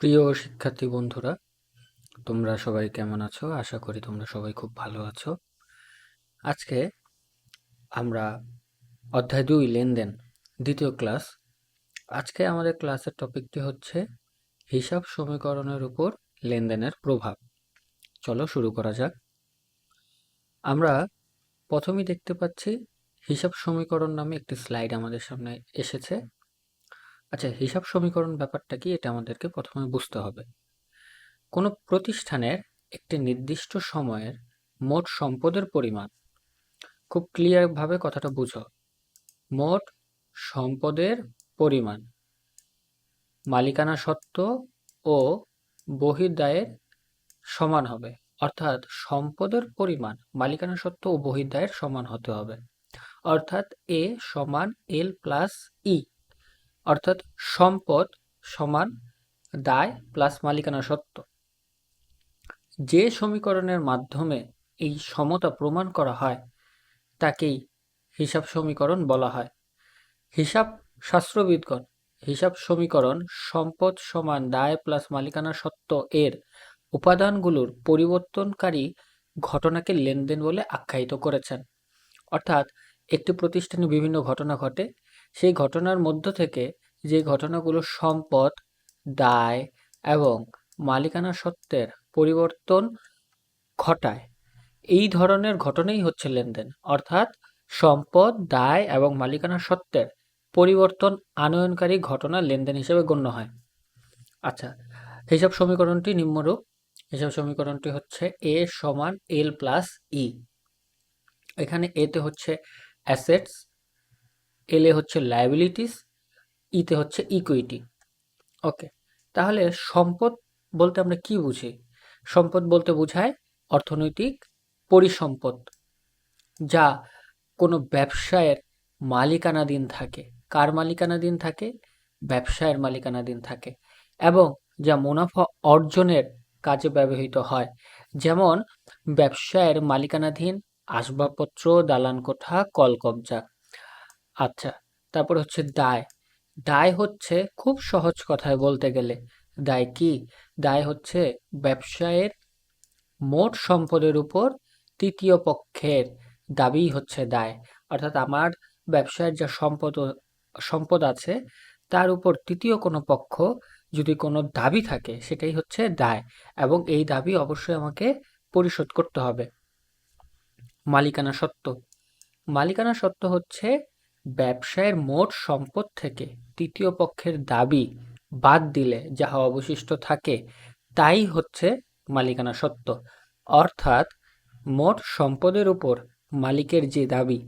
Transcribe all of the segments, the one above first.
প্রিয় শিক্ষার্থী বন্ধুরা, তোমরা সবাই কেমন আছো? আশা করি তোমরা সবাই খুব ভালো আছো। আজকে আমরা অধ্যায় 2 লেনদেন দ্বিতীয় ক্লাস। আজকে আমাদের ক্লাসের টপিকটি হচ্ছে হিসাব সমীকরণের উপর লেনদেনের প্রভাব। চলো শুরু করা যাক। আমরা প্রথমেই দেখতে পাচ্ছি হিসাব সমীকরণ নামে একটি স্লাইড আমাদের সামনে এসেছে। আচ্ছা, হিসাব সমীকরণ ব্যাপারটা কি এটা আমাদেরকে প্রথমে বুঝতে হবে। কোনো প্রতিষ্ঠানের একটি নির্দিষ্ট সময়ের মোট সম্পদের পরিমাণ, খুব ক্লিয়ার ভাবে কথাটা বুঝো, মোট সম্পদের পরিমাণ মালিকানা সত্ত্ব ও বহির্দায়ের সমান হবে। অর্থাৎ সম্পদের পরিমাণ মালিকানা সত্ত্ব ও বহির্দায়ের সমান হতে হবে। অর্থাৎ এ সমান এল প্লাস ই, অর্থাৎ সম্পদ সমান দায় প্লাস মালিকানা সত্ত্ব। যে সমীকরণের মাধ্যমে এই সমতা প্রমাণ করা হয় তাকেই হিসাব সমীকরণ বলা হয়। হিসাব শাস্ত্রবিদগণ হিসাব সমীকরণ সম্পদ সমান দায় প্লাস মালিকানা সত্ত্ব এর উপাদানগুলোর পরিবর্তনকারী ঘটনাকে লেনদেন বলে আখ্যায়িত করেছেন। অর্থাৎ একটি প্রতিষ্ঠানে বিভিন্ন ঘটনা ঘটে, সেই ঘটনার মধ্য থেকে যে ঘটনাগুলো সম্পদ, দায় এবং মালিকানা সত্ত্বের পরিবর্তন ঘটায়, এই ধরনের ঘটনাই হচ্ছে লেনদেন। অর্থাৎ সম্পদ, দায় এবং মালিকানা সত্ত্বের পরিবর্তন আনয়নকারী ঘটনা লেনদেন হিসেবে গণ্য হয়। আচ্ছা, হিসাব সমীকরণটি নিম্নরূপ। হিসাব সমীকরণটি হচ্ছে এ সমান এল প্লাস ই। এখানে এতে হচ্ছে অ্যাসেটস, এল এ হচ্ছে লায়াবিলিটিস, ইতে হচ্ছে ইকুইটি। ওকে, তাহলে সম্পদ বলতে আমরা কি বুঝি? সম্পদ বলতে বোঝায় অর্থনৈতিক পরিসম্পদ, যা কোনো ব্যবসায়ের মালিকানাধীন থাকে। কার মালিকানাধীন থাকে? ব্যবসায়ের মালিকানাধীন থাকে, এবং যা মুনাফা অর্জনের কাজে ব্যবহৃত হয়। যেমন ব্যবসায়ের মালিকানাধীন আসবাবপত্র, দালান কোঠা, কলকবজা। আচ্ছা, তারপর হচ্ছে দায়। দায় হচ্ছে, খুব সহজ কথায় বলতে গেলে, দায় কি? দায় হচ্ছে ব্যবসায়ের মোট সম্পদের উপর তৃতীয় পক্ষের দাবি হচ্ছে দায়। অর্থাৎ আমার ব্যবসায়ের যা সম্পদ আছে তার উপর তৃতীয় কোনো পক্ষ যদি কোনো দাবি থাকে সেটাই হচ্ছে দায়, এবং এই দাবি অবশ্যই আমাকে পরিশোধ করতে হবে। মালিকানা সত্ত্ব। মালিকানা সত্ত্ব হচ্ছে ব্যবসায়ের মোট সম্পদ থেকে তৃতীয় পক্ষের দাবি বাদ দিলে যাহা অবশিষ্ট থাকে তাই হচ্ছে মালিকানা সত্ত্ব। অর্থাৎ মোট সম্পদের উপর মালিকের যে দাবি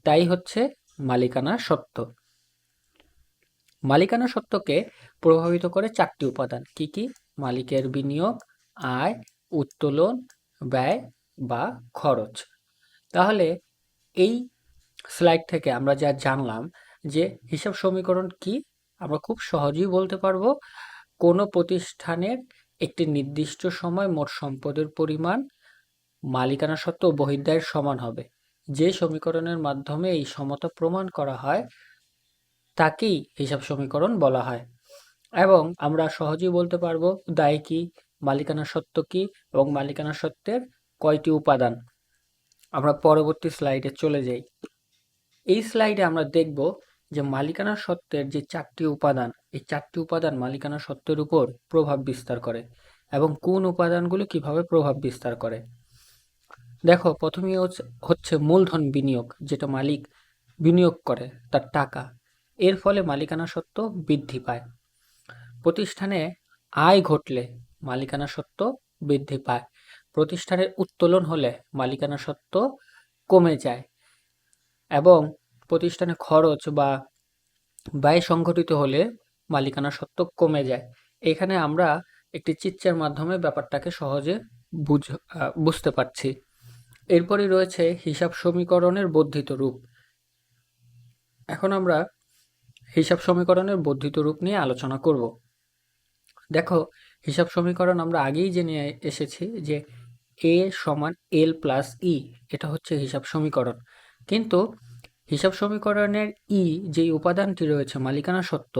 তাই হচ্ছে মালিকানা সত্ত্ব। মালিকানা সত্ত্বকে প্রভাবিত করে 4টি উপাদান। কি কি? মালিকের বিনিয়োগ, আয়, উত্তোলন, ব্যয় বা খরচ। তাহলে এই স্লাইড থেকে আমরা যা জানলাম যে হিসাব সমীকরণ কি, আমরা খুব সহজেই বলতে পারবো কোনো প্রতিষ্ঠানের একটি নির্দিষ্ট সময় মোট সম্পদের পরিমাণ মালিকানা সত্ত্ব ও বহির্দায়ের সমান হবে। যে সমীকরণের মাধ্যমে এই সমতা প্রমাণ করা হয় তাকেই হিসাব সমীকরণ বলা হয়। এবং আমরা সহজেই বলতে পারবো দায় কি, মালিকানা সত্ত্ব কি এবং মালিকানা সত্ত্বের কয়টি উপাদান। আমরা পরবর্তী স্লাইডে চলে যাই। এই স্লাইডে আমরা দেখব যে মালিকানা সত্ত্বের যে 4টি উপাদান, এই 4টি উপাদান মালিকানা সত্ত্বের উপর প্রভাব বিস্তার করে এবং কোন উপাদানগুলো কিভাবে প্রভাব বিস্তার করে। দেখো, প্রথমেই হচ্ছে মূলধন বিনিয়োগ, যেটা মালিক বিনিয়োগ করে তার টাকা, এর ফলে মালিকানা সত্ত্ব বৃদ্ধি পায়। প্রতিষ্ঠানে আয় ঘটলে মালিকানা সত্ত্ব বৃদ্ধি পায়। প্রতিষ্ঠানের উত্তোলন হলে মালিকানা সত্ত্ব কমে যায়, এবং প্রতিষ্ঠানে খরচ বা ব্যয় সংঘটিত হলে মালিকানা সত্ত্ব কমে যায়। এখানে আমরা একটি চিত্রের মাধ্যমে ব্যাপারটাকে সহজে বুঝতে পারছি। এরপরে রয়েছে হিসাব সমীকরণের বর্ধিত রূপ। এখন আমরা হিসাব সমীকরণের বর্ধিত রূপ নিয়ে আলোচনা করব। দেখো, হিসাব সমীকরণ আমরা আগেই জেনে এসেছি যে এ সমান এল প্লাস ই, এটা হচ্ছে হিসাব সমীকরণ। কিন্তু হিসাব সমীকরণের ই যেই উপাদানটি রয়েছে মালিকানা সত্ত্ব,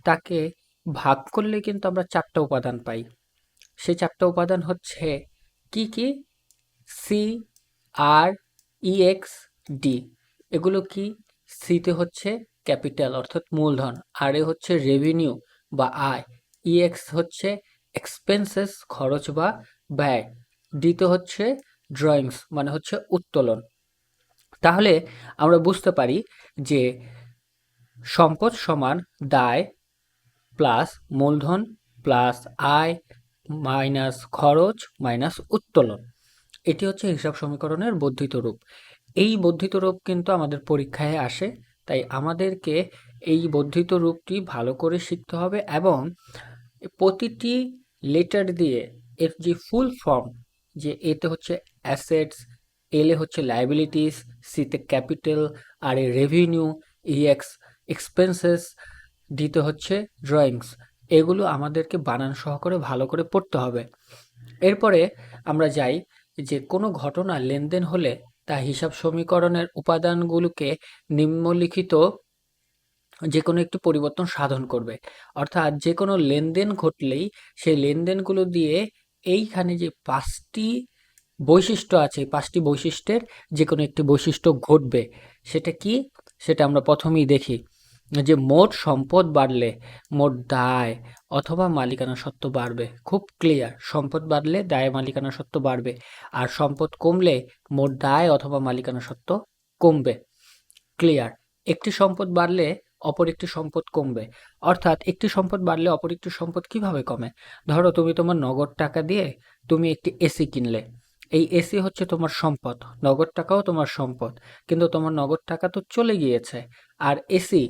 তাকে ভাগ করলে কিন্তু আমরা 4টা উপাদান পাই। সেই 4টা উপাদান হচ্ছে কি কি? সি, আর, ইএক্স, ডি। এগুলো কি? সিতে হচ্ছে ক্যাপিটাল অর্থাৎ মূলধন, আর এ হচ্ছে রেভিনিউ বা আয়, ইএক্স হচ্ছে এক্সপেন্সেস খরচ বা ব্যয়, ডিতে হচ্ছে ড্রয়িংস মানে হচ্ছে উত্তোলন। তাহলে আমরা বুঝতে পারি যে সম্পদ সমান দায় প্লাস মূলধন প্লাস আয় মাইনাস খরচ মাইনাস উত্তোলন। এটি হচ্ছে হিসাব সমীকরণের বর্ধিত রূপ। এই বর্ধিত রূপ কিন্তু আমাদের পরীক্ষায় আসে, তাই আমাদেরকে এই বর্ধিত রূপটি ভালো করে শিখতে হবে এবং প্রতিটি লেটার দিয়ে এর যে ফুল ফর্ম, যে এতে হচ্ছে অ্যাসেটস, এল এ হচ্ছে লাইবিলিটিস, সিতে ক্যাপিটাল, আর এ রেভিনিউ, ইএক্স এক্সপেন্সেস, ডিতে হচ্ছে ড্রয়িংস, এগুলো আমাদেরকে বানান সহকারে ভালো করে পড়তে হবে। এরপরে আমরা যাই যে কোনো ঘটনা লেনদেন হলে তা হিসাব সমীকরণের উপাদানগুলোকে নিম্নলিখিত যে কোনো একটি পরিবর্তন সাধন করবে। অর্থাৎ যে কোনো লেনদেন ঘটলেই সেই লেনদেনগুলো দিয়ে এইখানে যে 5টি বৈশিষ্ট্য আছে, এই 5টি বৈশিষ্ট্যের যে কোনো একটি বৈশিষ্ট্য ঘটবে। সেটা কি? সেটা আমরা প্রথমেই দেখি যে মোট সম্পদ বাড়লে মোট দায় অথবা মালিকানা সত্ত্ব বাড়বে। খুব ক্লিয়ার, সম্পদ বাড়লে দায় মালিকানা সত্ত্ব বাড়বে, আর সম্পদ কমলে মোট দায় অথবা মালিকানা সত্ত্ব কমবে। ক্লিয়ার। একটি সম্পদ বাড়লে অপর একটি সম্পদ কমবে। অর্থাৎ একটি সম্পদ বাড়লে অপর একটি সম্পদ কিভাবে কমে? ধরো তুমি তোমার নগদ টাকা দিয়ে তুমি একটি এসি কিনলে। এই এসি হচ্ছে তোমার সম্পদ, নগদ টাকাও তোমার সম্পদ, কিন্তু তোমার নগদ টাকা তো চলে গিয়েছে। আর এসি,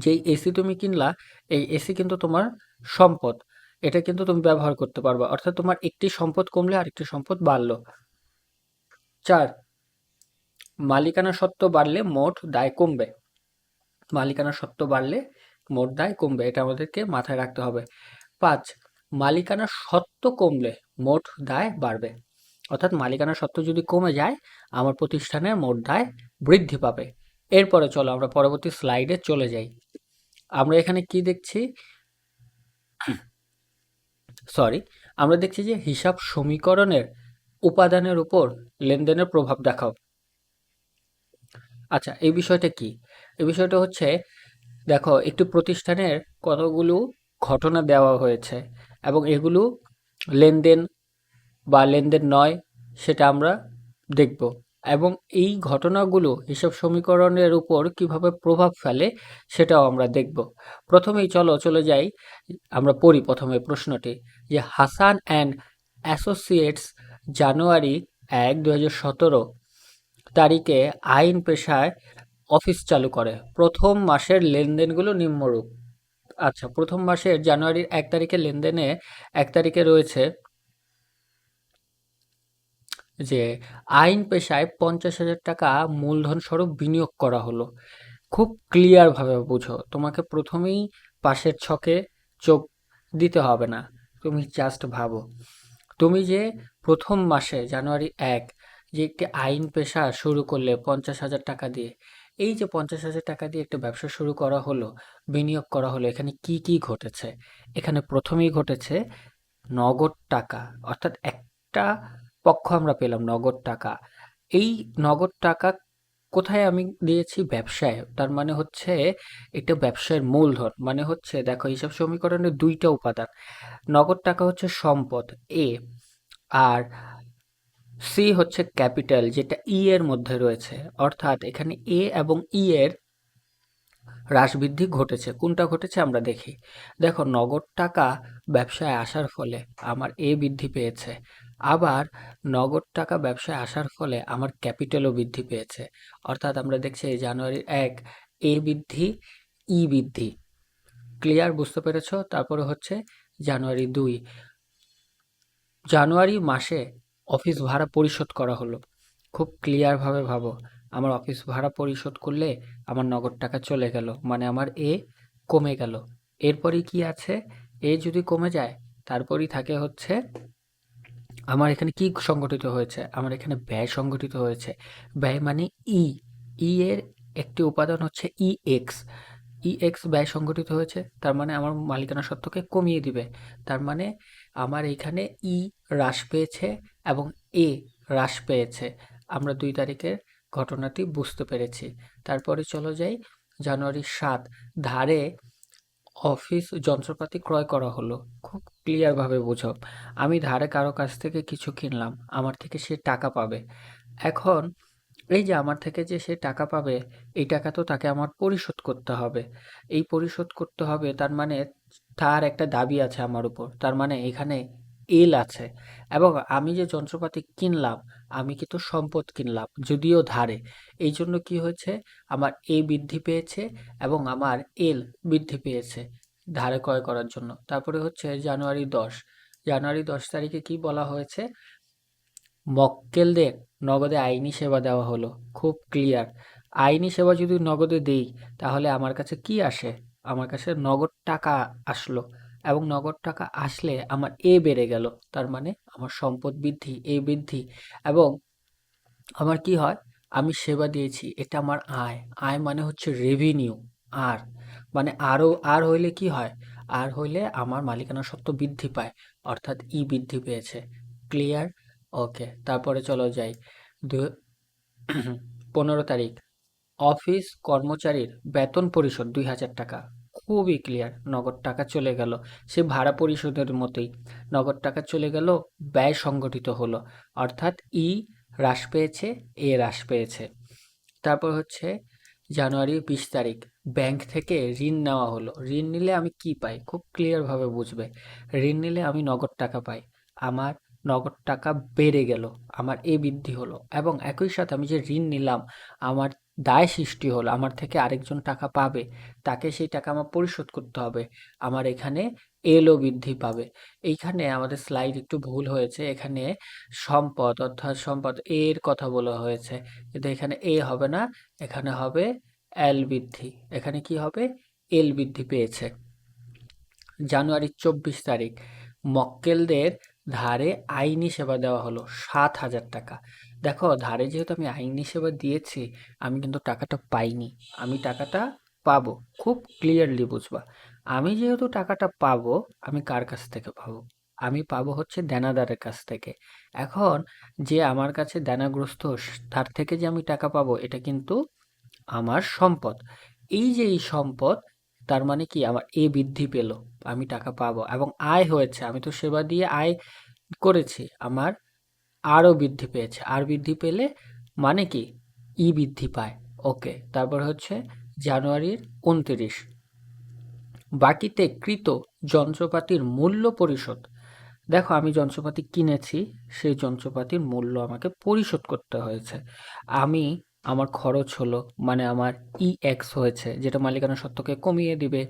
যেই এসি তুমি কিনলা, এই এসি কিন্তু তোমার সম্পদ, এটা কিন্তু তুমি ব্যবহার করতে পারবা। অর্থাৎ তোমার একটি সম্পদ কমলে আরেকটি সম্পদ বাড়লো। 4, মালিকানা সত্ত্ব বাড়লে মোট দায় কমবে। মালিকানা সত্ত্ব বাড়লে মোট দায় কমবে, এটা আমাদেরকে মাথায় রাখতে হবে। 5, মালিকানা সত্ত্ব কমলে মোট দায় বাড়বে। অর্থাৎ মালিকানা সত্ত্ব যদি কমে যায়, আমার প্রতিষ্ঠানের মোট দায় বৃদ্ধি পাবে। এরপরে চলো আমরা পরবর্তী স্লাইডে চলে যাই। আমরা এখানে কি দেখছি? সরি, আমরা দেখছি যে হিসাব সমীকরণের উপাদানের উপর লেনদেনের প্রভাব দেখাও। আচ্ছা, এই বিষয়টা কি? এই বিষয়টা হচ্ছে, দেখো একটি প্রতিষ্ঠানের কতগুলো ঘটনা দেওয়া হয়েছে এবং এগুলো লেনদেন বা লেনদেন নয় সেটা আমরা দেখব, এবং এই ঘটনাগুলো হিসাব সমীকরণের উপর কিভাবে প্রভাব ফেলে সেটাও আমরা দেখব। প্রথমেই চলো চলে যাই, আমরা পড়ি প্রথমে প্রশ্নটি, যে হাসান অ্যান্ড অ্যাসোসিয়েটস জানুয়ারি 1, 2017 তারিখে আইন পেশায় অফিস চালু করে। প্রথম মাসের লেনদেনগুলো নিম্নরূপ। আচ্ছা, প্রথম মাসের জানুয়ারির 1 তারিখে লেনদেনে 1 তারিখে রয়েছে যে আইন পেশায় 50,000 টাকা মূলধন স্বরূপ বিনিয়োগ করা হলো। খুব ক্লিয়ার ভাবে বুঝো, তোমাকে প্রথমেই পাশের ছকে চোখ দিতে হবে না, তুমি জাস্ট ভাবো। তুমি যে প্রথম মাসে জানুয়ারি 1 যে একটি আইন পেশা শুরু করলে 50,000 টাকা দিয়ে, এই যে 50,000 টাকা দিয়ে একটা ব্যবসা শুরু করা হলো, বিনিয়োগ করা হলো, এখানে কি কি ঘটেছে? এখানে প্রথমেই ঘটেছে নগদ টাকা, অর্থাৎ একটা পক্ষ আমরা পেলাম নগদ টাকা। এই নগদ টাকা কোথায় আমি দিয়েছি? ব্যবসায়। তার মানে হচ্ছে এটা ব্যবসায়ের মূলধন, মানে হচ্ছে দেখো হিসাব সমীকরণের 2টা উপাদান। নগদ টাকা হচ্ছে সম্পদ এ, আর সি হচ্ছে ক্যাপিটাল যেটা ই এর মধ্যে রয়েছে। অর্থাৎ এখানে এ এবং ই এর হ্রাস বৃদ্ধি ঘটেছে। কোনটা ঘটেছে আমরা দেখি। দেখো নগদ টাকা ব্যবসায় আসার ফলে আমার এ বৃদ্ধি পেয়েছে, আবার নগদ টাকা ব্যবসায় আসার ফলে আমার ক্যাপিটালও বৃদ্ধি পেয়েছে। অর্থাৎ আমরা দেখছি এই জানুয়ারি 1 এ বৃদ্ধি, ই বৃদ্ধি। ক্লিয়ার, বুঝতে পেরেছো? তারপরে হচ্ছে জানুয়ারি 2, জানুয়ারি মাসে অফিস ভাড়া পরিশোধ করা হলো। খুব ক্লিয়ার ভাবে ভাবো, আমার অফিস ভাড়া পরিশোধ করলে আমার নগদ টাকা চলে গেল, মানে আমার এ কমে গেল। এরপরই কি আছে? এ যদি কমে যায়, তারপরই থাকে হচ্ছে আমার এখানে কি সংগঠিত হয়েছে? আমার এখানে ব্যয় সংগঠিত হয়েছে। ব্যয় মানে ই, ই এর একটি উপাদান হচ্ছে ই এক্স। EX ব্যয় সংগঠিত হয়েছে, তার মানে আমার মালিকানা সত্ত্বকে কমিয়ে দিবে। তার মানে আমার এইখানে E হ্রাস পেয়েছে এবং A হ্রাস পেয়েছে। আমরা 2 তারিখের ঘটনাটি বুঝতে পেরেছি। তারপরে চলো যাই জানুয়ারি 7, ধারে অফিস যন্ত্রপাতি ক্রয় করা হলো। খুব ক্লিয়ার ভাবে বোঝো। আমি ধারে কারো কাছ থেকে কিছু কিনলাম, আমার থেকে সে টাকা পাবে। এখন এই যে আমার থেকে যে সে টাকা পাবে, এই টাকা তো তাকে আমার পরিশোধ করতে হবে। এই পরিশোধ করতে হবে, তার মানে তার একটা দাবি আছে আমার উপর। তার মানে এখানে এল আছে। এবং আমি যে যন্ত্রপাতি কিনলাম, আমি কিন্তু সম্পদ কিনলাম, যদিও ধারে। এই জন্য কি হয়েছে, আমার এ বৃদ্ধি পেয়েছে এবং আমার এল বৃদ্ধি পেয়েছে ধারে ক্রয় করার জন্য। তারপরে হচ্ছে জানুয়ারি 10 তারিখে কি বলা হয়েছে, মক্কেলদের নগদে আইনি সেবা দেওয়া হলো। খুব ক্লিয়ার। আইনি সেবা যদি নগদে দেই, তাহলে আমার কাছে কি আসে? আমার কাছে নগদ টাকা আসলো। এবং নগদ টাকা আসলে আমার এ বেড়ে গেল। তার মানে আমার সম্পদ বৃদ্ধি, এ বৃদ্ধি। এবং আমার কি হয়, আমি সেবা দিয়েছি, এটা আমার আয়। আয় মানে হচ্ছে রেভিনিউ। আর মানে আর হইলে কি হয়, আর হইলে আমার মালিকানা সত্ত্ব বৃদ্ধি পায়, অর্থাৎ ই বৃদ্ধি পেয়েছে। ক্লিয়ার? ওকে, তারপরে চলো যাই। 15 তারিখ, অফিস কর্মচারীর বেতন পরিশোধ 2,000 টাকা। খুবই ক্লিয়ার, নগদ টাকা চলে গেল। সে ভাড়া পরিশোধের মতোই নগদ টাকা চলে গেল, ব্যয় সংগঠিত হলো। অর্থাৎ ই হ্রাস পেয়েছে, এ হ্রাস পেয়েছে। তারপর হচ্ছে জানুয়ারি 20 তারিখ, ব্যাংক থেকে ঋণ নেওয়া হলো। ঋণ নিলে আমি কি পাই, খুব ক্লিয়ার ভাবে বুঝবে। ঋণ নিলে আমি নগদ টাকা পাই। আমার নগদ টাকা বেড়ে গেল, আমার এ বৃদ্ধি হলো। এবং একই সাথে আমি যে ঋণ নিলাম, আমার দায় সৃষ্টি হলো। আমার থেকে আরেকজন টাকা পাবে, তাকে সেই টাকা আমার পরিশোধ করতে হবে। আমার এখানে এলও বৃদ্ধি পাবে। এইখানে আমাদের স্লাইড একটু ভুল হয়েছে। এখানে সম্পদ, অর্থাৎ সম্পদ এর কথা বলা হয়েছে, কিন্তু এখানে এ হবে না, এখানে হবে এল বৃদ্ধি। এখানে কি হবে, এল বৃদ্ধি পেয়েছে। জানুয়ারি 24 তারিখ, মক্কেলদের ধারে আইনি সেবা দেওয়া হলো 7,000 টাকা। দেখো, ধারে যেহেতু আমি আইনি সেবা দিয়েছি, আমি কিন্তু টাকাটা পাইনি, আমি টাকাটা পাবো। খুব ক্লিয়ারলি বুঝবা। আমি যেহেতু টাকাটা পাবো, আমি কার কাছ থেকে পাবো? আমি পাবো হচ্ছে দেনাদারের কাছ থেকে। এখন যে আমার কাছে দেনাগ্রস্ত, তার থেকে যে আমি টাকা পাবো, এটা কিন্তু আমার সম্পদ। এই যে এই সম্পদ, তার মানে কি, আমার এ বৃদ্ধি পেল, আমি টাকা পাবো। এবং আয় হয়েছে, আমি তো সেবা দিয়ে আয় করেছি, আমার আরও বৃদ্ধি পেয়েছে। আর বৃদ্ধি পেলে মানে কি, ই বৃদ্ধি পায়। ওকে, তারপর হচ্ছে জানুয়ারির 29, বাকিতে কৃত যন্ত্রপাতির মূল্য পরিশোধ। দেখো, আমি যন্ত্রপাতি কিনেছি, সেই যন্ত্রপাতির মূল্য আমাকে পরিশোধ করতে হয়েছে। আমি আমার খরচ হলো, মানে আমার EX হয়েছে, যেটা মালিকানা সত্ত্বকে কমিয়ে দিবে।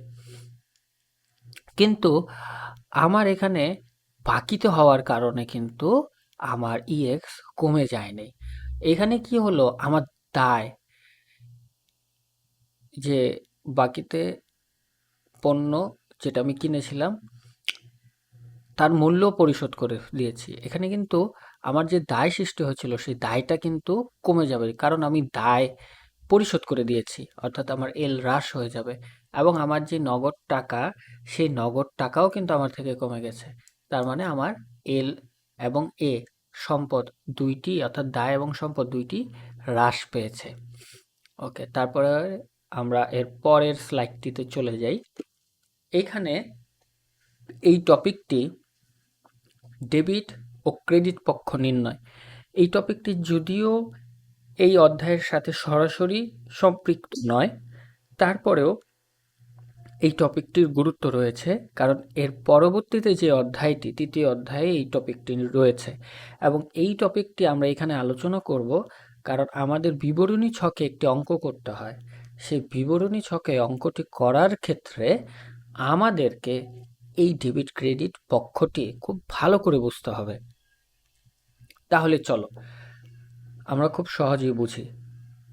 কিন্তু আমার এখানে বাকিতে হওয়ার কারণে কিন্তু আমার EX কমে যায়নি। এখানে কি হলো, আমার দায়, যে বাকিতে পণ্য যেটা আমি কিনেছিলাম, তার মূল্য পরিশোধ করে দিয়েছি। এখানে কিন্তু আমার যে দায় সৃষ্টি হয়েছিল, সেই দায়টা কিন্তু কমে যাবে, কারণ আমি দায় পরিশোধ করে দিয়েছি। অর্থাৎ আমার এল হ্রাস হয়ে যাবে। এবং আমার যে নগদ টাকা, সেই নগদ টাকাও কিন্তু আমার থেকে কমে গেছে। তার মানে আমার এল এবং এ, সম্পদ দুইটি, অর্থাৎ দায় এবং সম্পদ দুইটি হ্রাস পেয়েছে। ওকে, তারপরে আমরা এর পরের স্লাইডটিতে চলে যাই। এখানে এই টপিকটি ডেবিট ও ক্রেডিট পক্ষ নির্ণয়। এই টপিকটি যদিও এই অধ্যায়ের সাথে সরাসরি সম্পৃক্ত নয়, তারপরেও এই টপিকটির গুরুত্ব রয়েছে, কারণ এর পরবর্তীতে যে অধ্যায়টি, তৃতীয় অধ্যায়ে এই টপিকটি রয়েছে। এবং এই টপিকটি আমরা এখানে আলোচনা করব, কারণ আমাদের বিবরণী ছকে একটি অঙ্ক করতে হয়। সেই বিবরণী ছকে অঙ্কটি করার ক্ষেত্রে আমাদেরকে এই ডেবিট ক্রেডিট পক্ষটি খুব ভালো করে বুঝতে হবে। তাহলে চলো আমরা খুব সহজেই বুঝি।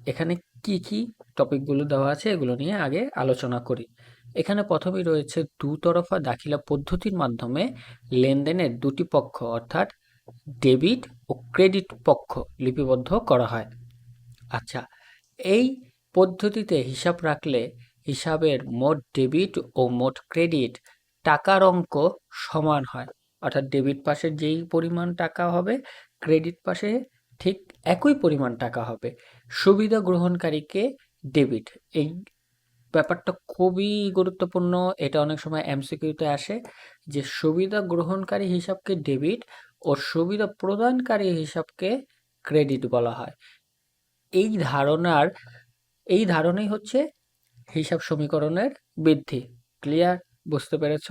এখানে কি কি টপিকগুলো দেওয়া আছে, এগুলো নিয়ে আগে আলোচনা করি। এখানে প্রথমেই রয়েছে দুতরফা দাখিলা পদ্ধতির মাধ্যমে লেনদেনের দুটি পক্ষ, অর্থাৎ ডেবিট ও ক্রেডিট পক্ষ লিপিবদ্ধ করা হয়। আচ্ছা, এই পদ্ধতিতে হিসাব রাখলে হিসাবের মোট ডেবিট ও মোট ক্রেডিট টাকার অঙ্ক সমান হয়। অর্থাৎ ডেবিট পাশে যেই পরিমাণ টাকা হবে, ক্রেডিট পাশে ঠিক একই পরিমাণ টাকা হবে। সুবিধা গ্রহণকারীকে ডেবিট, এই ব্যাপারটা খুবই গুরুত্বপূর্ণ। এটা অনেক সময় এমসিকিউতে আসে যে সুবিধা গ্রহণকারী হিসাবকে ডেবিট ও সুবিধা প্রদানকারী হিসাবকে ক্রেডিট বলা হয়। এই ধারণার এই ধারণাই হচ্ছে হিসাব সমীকরণের বৃদ্ধি। ক্লিয়ার? বুঝতে পেরেছ?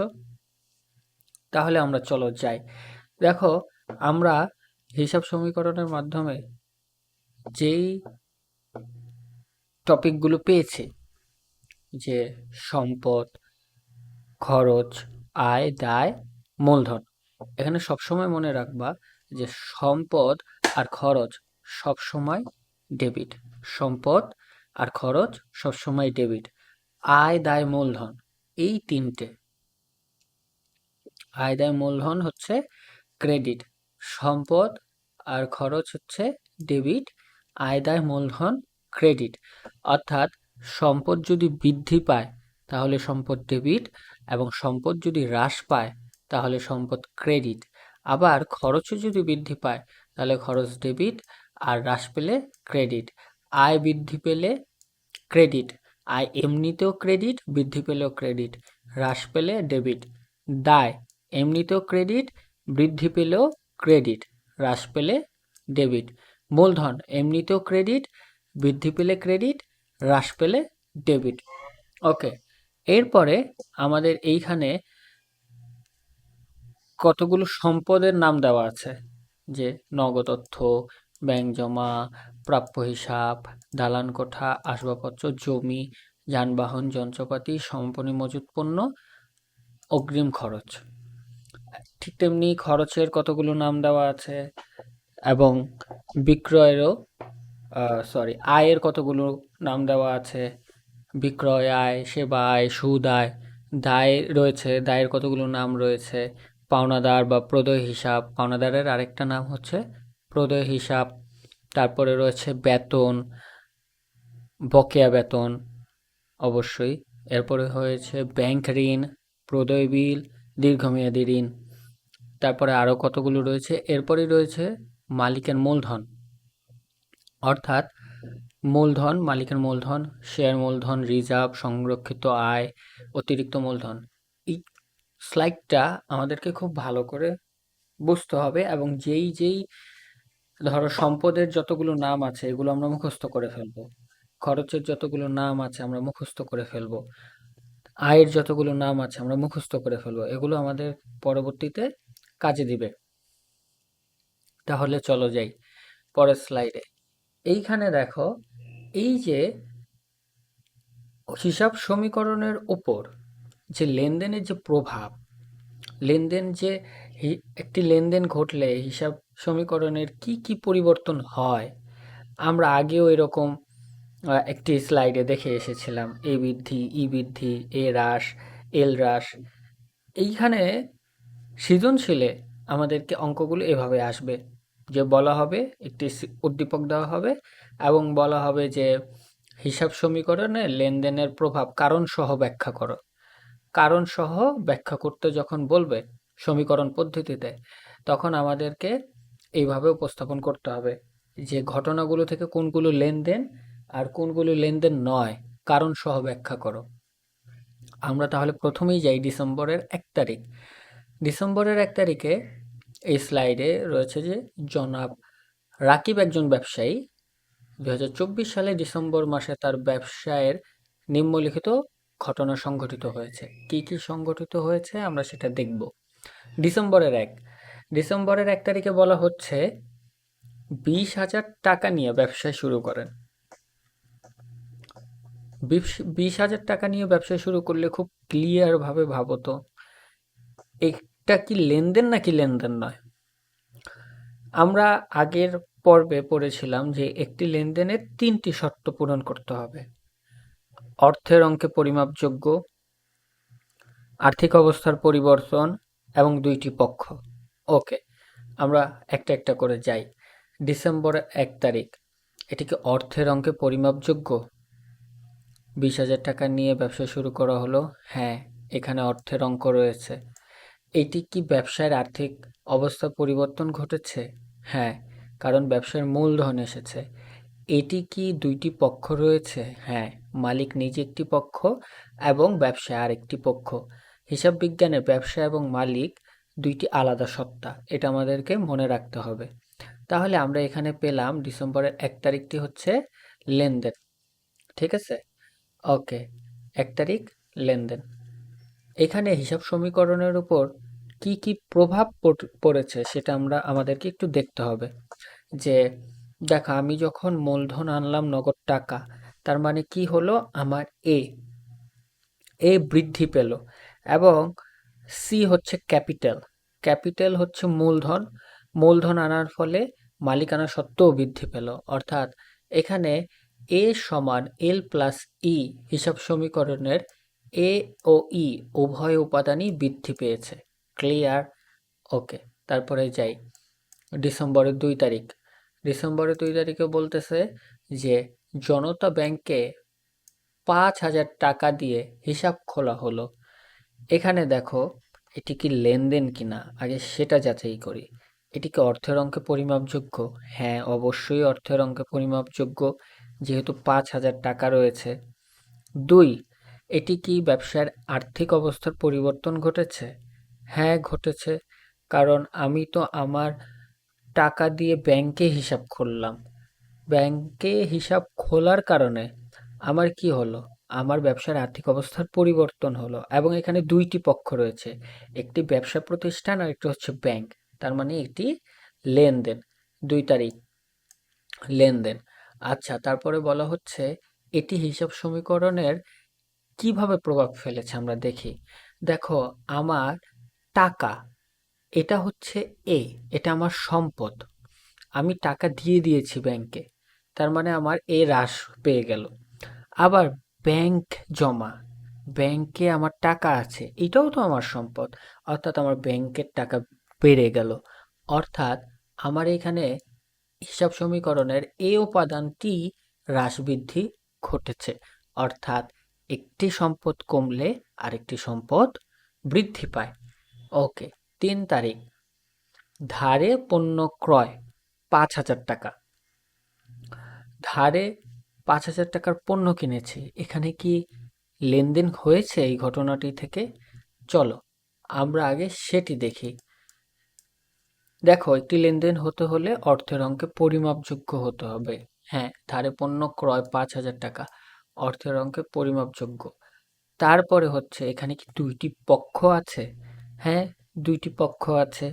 তাহলে আমরা চলো যাই। দেখো, আমরা হিসাব সমীকরণের মাধ্যমে যেই টপিকগুলো পেয়েছি, যে সম্পদ, খরচ, আয়, দায়, মূলধন, এখানে সবসময় মনে রাখবা যে সম্পদ আর খরচ সবসময় ডেবিট। সম্পদ আর খরচ সবসময় ডেবিট। আয়, দায়, মূলধন, এই তিনটে, আয়, দায়, মূলধন হচ্ছে ক্রেডিট। সম্পদ আর খরচ হচ্ছে ডেবিট, আয়, দায়, মূলধন ক্রেডিট। অর্থাৎ সম্পদ যদি বৃদ্ধি পায় তাহলে সম্পদ ডেবিট, এবং সম্পদ যদি হ্রাস পায় তাহলে সম্পদ ক্রেডিট। আবার খরচও যদি বৃদ্ধি পায় তাহলে খরচ ডেবিট, আর হ্রাস পেলে ক্রেডিট। আয় বৃদ্ধি পেলে ক্রেডিট, আয় এমনিতেও ক্রেডিট, বৃদ্ধি পেলেও ক্রেডিট, হ্রাস পেলে ডেবিট। দায় এমনিতেও ক্রেডিট, বৃদ্ধি পেলেও ক্রেডিট, হ্রাস পেলে ডেবিট। মূলধন এমনিতেও ক্রেডিট, বৃদ্ধি পেলে ক্রেডিট, হ্রাস পেলে ডেবিট। ওকে, এরপরে আমাদের এইখানে কতগুলো সম্পদের নাম দেওয়া আছে, যে নগদ অর্থ, ব্যাংক জমা, প্রাপ্য হিসাব, দালান কোঠা, আসবাবপত্র, জমি, যানবাহন, যন্ত্রপাতি, সম্পত্তি, মজুত পণ্য, অগ্রিম খরচ। ঠিক তেমনি খরচের কতগুলো নাম দেওয়া আছে, এবং বিক্রয়েরও আয়ের কতগুলো নাম দেওয়া আছে। বিক্রয় আয়, সেবা আয়, সুদ আয়। দায় রয়েছে, দায়ের কতগুলো নাম রয়েছে। পাওনাদার বা প্রদেয় হিসাব, পাওনাদারের আরেকটা নাম হচ্ছে প্রদেয় হিসাব। তারপরে রয়েছে বেতন, বকেয়া বেতন অবশ্যই। এরপরে হয়েছে ব্যাংক ঋণ, প্রদেয় বিল, দীর্ঘমেয়াদী ঋণ। তারপরে আরও কতগুলো রয়েছে। এরপরেই রয়েছে মালিকের মূলধন, অর্থাৎ মূলধন, মালিকের মূলধন, শেয়ার মূলধন, রিজার্ভ, সংরক্ষিত আয়, অতিরিক্ত মূলধন। এই স্লাইডটা আমাদেরকে খুব ভালো করে বুঝতে হবে, এবং যেই ধরো সম্পদের যতগুলো নাম আছে এগুলো আমরা মুখস্থ করে ফেলবো, খরচের যতগুলো নাম আছে আমরা মুখস্থ করে ফেলবো, আয়ের যতগুলো নাম আছে আমরা মুখস্থ করে ফেলবো। এগুলো আমাদের পরবর্তীতে কাজে দিবে। তাহলে চলো যাই পরের স্লাইডে। এইখানে দেখো, এই যে হিসাব সমীকরণের উপর যে লেনদেনের যে প্রভাব, লেনদেন যে একটি লেনদেন ঘটলে হিসাব সমীকরণের কি কি পরিবর্তন হয়, আমরা আগেও এরকম একটি স্লাইডে দেখে এসেছিলাম। এ বৃদ্ধি, ই বৃদ্ধি, এ হ্রাস, এল হ্রাস। এইখানে সৃজনশীলে আমাদেরকে অঙ্কগুলো এভাবে আসবে, যে বলা হবে একটি উদ্দীপক দেওয়া হবে, এবং বলা হবে যে হিসাব সমীকরণে লেনদেনের প্রভাব কারণ সহ ব্যাখ্যা করো। কারণ সহ ব্যাখ্যা করতে যখন বলবে সমীকরণ পদ্ধতিতে, তখন আমাদেরকে এইভাবে উপস্থাপন করতে হবে যে ঘটনাগুলো থেকে কোনগুলো লেনদেন আর কোনগুলো লেনদেন নয়, কারণ সহ ব্যাখ্যা করো। আমরা তাহলে প্রথমেই যাই ডিসেম্বরের 1 তারিখ। ডিসেম্বরের 1 তারিখে এই স্লাইডে রয়েছে যে জনাব রাকিব একজন ব্যবসায়ী 2024 সালে ডিসেম্বর মাসে তার ব্যবসায়ের নিম্নলিখিত ঘটনা সংঘটিত হয়েছে। কি কি সংঘটিত হয়েছে আমরা সেটা দেখব। ডিসেম্বরের 1 তারিখে বলা হচ্ছে 20,000 টাকা নিয়ে ব্যবসা শুরু করেন। 20,000 টাকা নিয়ে ব্যবসা শুরু করলে খুব ক্লিয়ার ভাবে ভাবো তো, এটা কি লেনদেন নাকি লেনদেন নয়? আমরা আগের পর্বে পড়েছিলাম যে একটি লেনদেনের 3টি শর্ত পূরণ করতে হবে: অর্থের অঙ্কে পরিমাপযোগ্য, আর্থিক অবস্থার পরিবর্তন, এবং 2টি পক্ষ। ওকে, আমরা একটা একটা করে যাই। ডিসেম্বরের 1 তারিখ, এটি কি অর্থের অঙ্কে পরিমাপযোগ্য? 20,000 টাকা নিয়ে ব্যবসা শুরু করা হলো। হ্যাঁ, এখানে অর্থের অঙ্ক রয়েছে। এটি কি ব্যবসার আর্থিক অবস্থার পরিবর্তন ঘটেছে? হ্যাঁ, কারণ ব্যবসার মূলধন এসেছে। এটি কি দুইটি পক্ষ রয়েছে? হ্যাঁ, মালিক নিজে একটি পক্ষ এবং ব্যবসায় আরেকটি পক্ষ। হিসাব বিজ্ঞানে ব্যবসা এবং মালিক দুইটি আলাদা সত্তা, এটা আমাদেরকে মনে রাখতে হবে। তাহলে আমরা এখানে পেলাম ডিসেম্বরের 1 তারিখটি হচ্ছে লেনদেন। ঠিক আছে, ওকে, 1 তারিখ লেনদেন। এখানে হিসাব সমীকরণের উপর কি কি প্রভাব পড়েছে সেটা আমাদেরকে একটু দেখতে হবে। যে দেখো, আমি যখন মূলধন আনলাম নগদ টাকা, তার মানে কি হলো, আমার এ বৃদ্ধি পেল, এবং সি হচ্ছে ক্যাপিটাল। ক্যাপিটাল হচ্ছে মূলধন, মূলধন আনার ফলে মালিকানা সত্ত্বও বৃদ্ধি পেল। অর্থাৎ এখানে এ সমান এল প্লাস ই হিসাব সমীকরণের এ ও ই উভয় উপাদানই বৃদ্ধি পেয়েছে। ক্লিয়ার? ওকে, তারপরে যাই ডিসেম্বরের 2 তারিখ। ডিসেম্বরের 2 তারিখে বলতেছে যে জনতা ব্যাংকে 5,000 টাকা দিয়ে হিসাব খোলা হলো। এখানে দেখো, এটি কি লেনদেন কিনা আগে সেটা যাচাই করি। এটি কি অর্থের অঙ্কে পরিমাপযোগ্য? হ্যাঁ, অবশ্যই অর্থের অঙ্কে পরিমাপযোগ্য, যেহেতু 5,000 টাকা রয়েছে। 2, এটি কি ব্যবসার আর্থিক অবস্থার পরিবর্তন ঘটেছে? হ্যাঁ, ঘটেছে, কারণ আমি তো আমার টাকা দিয়ে ব্যাংকে হিসাব খুললাম। ব্যাংকে হিসাব খোলার কারণে আমার কি হলো, আমার ব্যবসার আর্থিক অবস্থার পরিবর্তন হলো, এবং এখানে দুইটি পক্ষ রয়েছে, একটি ব্যবসা প্রতিষ্ঠান আর একটি হচ্ছে ব্যাংক। তার মানে এটি লেনদেন। 2 তারিখ লেনদেন। আচ্ছা, তারপরে বলা হচ্ছে এটি হিসাব সমীকরণের কিভাবে প্রভাব ফেলেছে আমরা দেখি। দেখো, আমার টাকা, এটা হচ্ছে এ, এটা আমার সম্পদ, আমি টাকা দিয়ে দিয়েছি ব্যাংকে, তার মানে আমার এ হ্রাস পেয়ে গেল। আবার ব্যাংক জমা, ব্যাংকে আমার টাকা আছে, এটাও তো আমার সম্পদ, অর্থাৎ আমার ব্যাংকের টাকা বেড়ে গেল। অর্থাৎ আমার এখানে হিসাব সমীকরণের এই উপাদানটি হ্রাস বৃদ্ধি ঘটেছে। অর্থাৎ একটি সম্পদ কমলে আরেকটি সম্পদ বৃদ্ধি পায়। ওকে, 3 তারিখ ধারে পণ্য ক্রয় 5,000 টাকা। ধারে 5,000 টাকার পণ্য কিনেছি, এখানে কি লেনদেন হয়েছে এই ঘটনাটি থেকে? চলো আমরা আগে সেটি দেখি। দেখো, একটি লেনদেন হতে হলে অর্থের অঙ্কে পরিমাপযোগ্য হতে হবে। হ্যাঁ, ধারে পণ্য ক্রয় 5,000 টাকা, অর্থের অঙ্কে পরিমাপযোগ্য। তারপরে হচ্ছে এখানে কি দুইটি পক্ষ আছে? হ্যাঁ, দুইটি পক্ষ আছে।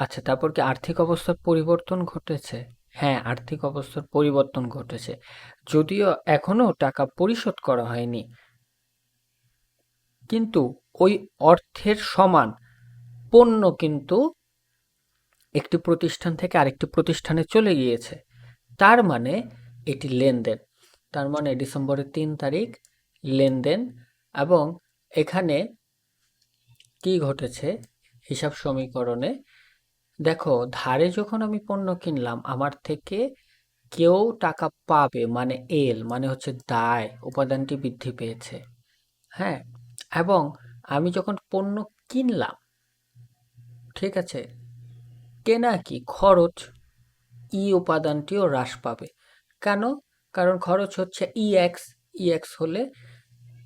আচ্ছা, তারপর কি আর্থিক অবস্থার পরিবর্তন ঘটেছে? হ্যাঁ, আর্থিক অবস্থার পরিবর্তন ঘটেছে, যদিও এখনো টাকা পরিশোধ করা হয়নি, কিন্তু ওই অর্থের সমান পণ্য কিন্তু একটি প্রতিষ্ঠান থেকে আরেকটি প্রতিষ্ঠানে চলে গিয়েছে। তার মানে এটি লেনদেন। তার মানে ডিসেম্বরের 3 তারিখ লেনদেন। এবং এখানে কি ঘটেছে হিসাব সমীকরণে, দেখো, ধারে যখন আমি পণ্য কিনলাম, আমার থেকে কেউ টাকা পাবে, মানে এল মানে হচ্ছে দায় উপাদানটি বৃদ্ধি পেয়েছে। হ্যাঁ, এবং আমি যখন পণ্য কিনলাম, ঠিক আছে, কেনা কি খরচ, ই উপাদানটিও হ্রাস পাবে। কেন? কারণ খরচ হচ্ছে ইএক্স, ইএক্স হলে